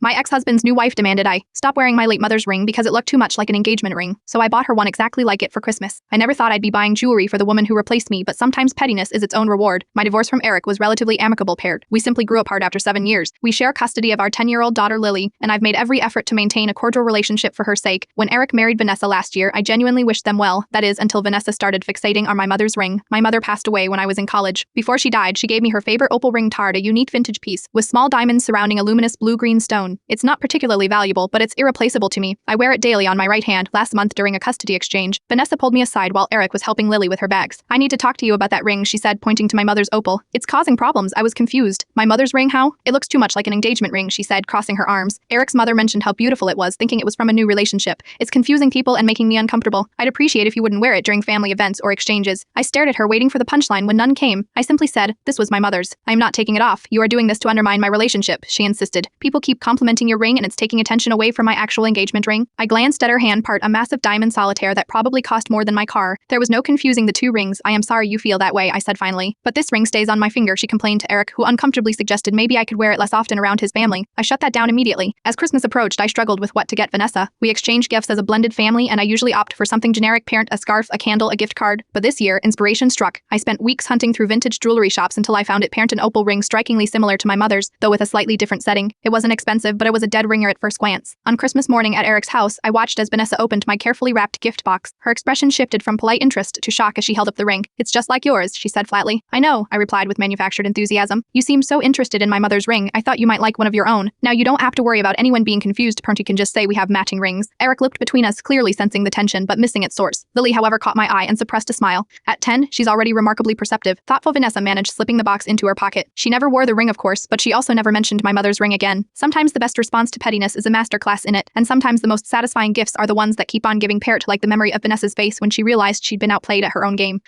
My ex-husband's new wife demanded I stop wearing my late mother's ring because it looked too much like an engagement ring, so I bought her one exactly like it for Christmas. I never thought I'd be buying jewelry for the woman who replaced me, but sometimes pettiness is its own reward. My divorce from Eric was relatively amicable paired. We simply grew apart after 7 years. We share custody of our 10-year-old daughter Lily, and I've made every effort to maintain a cordial relationship for her sake. When Eric married Vanessa last year, I genuinely wished them well, that is, until Vanessa started fixating on my mother's ring. My mother passed away when I was in college. Before she died, she gave me her favorite opal ring tard, a unique vintage piece, with small diamonds surrounding a luminous blue-green stone. It's not particularly valuable, but it's irreplaceable to me. I wear it daily on my right hand. Last month during a custody exchange, Vanessa pulled me aside while Eric was helping Lily with her bags. I need to talk to you about that ring, she said, pointing to my mother's opal. It's causing problems. I was confused. My mother's ring, how? It looks too much like an engagement ring, she said, crossing her arms. Eric's mother mentioned how beautiful it was, thinking it was from a new relationship. It's confusing people and making me uncomfortable. I'd appreciate if you wouldn't wear it during family events or exchanges. I stared at her, waiting for the punchline. When none came, I simply said, this was my mother's. I am not taking it off. You are doing this to undermine my relationship, she insisted. People keep complimenting your ring and it's taking attention away from my actual engagement ring. I glanced at her hand part, a massive diamond solitaire that probably cost more than my car. There was no confusing the two rings. I am sorry you feel that way, I said finally. But this ring stays on my finger, she complained to Eric, who uncomfortably suggested maybe I could wear it less often around his family. I shut that down immediately. As Christmas approached, I struggled with what to get Vanessa. We exchanged gifts as a blended family, and I usually opt for something generic: parent, a scarf, a candle, a gift card. But this year, inspiration struck. I spent weeks hunting through vintage jewelry shops until I found it: parent, an opal ring strikingly similar to my mother's, though with a slightly different setting. It wasn't expensive, but it was a dead ringer at first glance. On Christmas morning at Eric's house, I watched as Vanessa opened my carefully wrapped gift box. Her expression shifted from polite interest to shock as she held up the ring. It's just like yours, she said flatly. I know, I replied with manufactured enthusiasm. You seem so interested in my mother's ring. I thought you might like one of your own. Now you don't have to worry about anyone being confused. Parent, you can just say we have matching rings. Eric looked between us, clearly sensing the tension, but missing its source. Lily, however, caught my eye and suppressed a smile. At 10, she's already remarkably perceptive. Thoughtful Vanessa managed slipping the box into her pocket. She never wore the ring, of course, but she also never mentioned my mother's ring again. Sometimes the best response to pettiness is a masterclass in it, and sometimes the most satisfying gifts are the ones that keep on giving. Parrot, like the memory of Vanessa's face when she realized she'd been outplayed at her own game.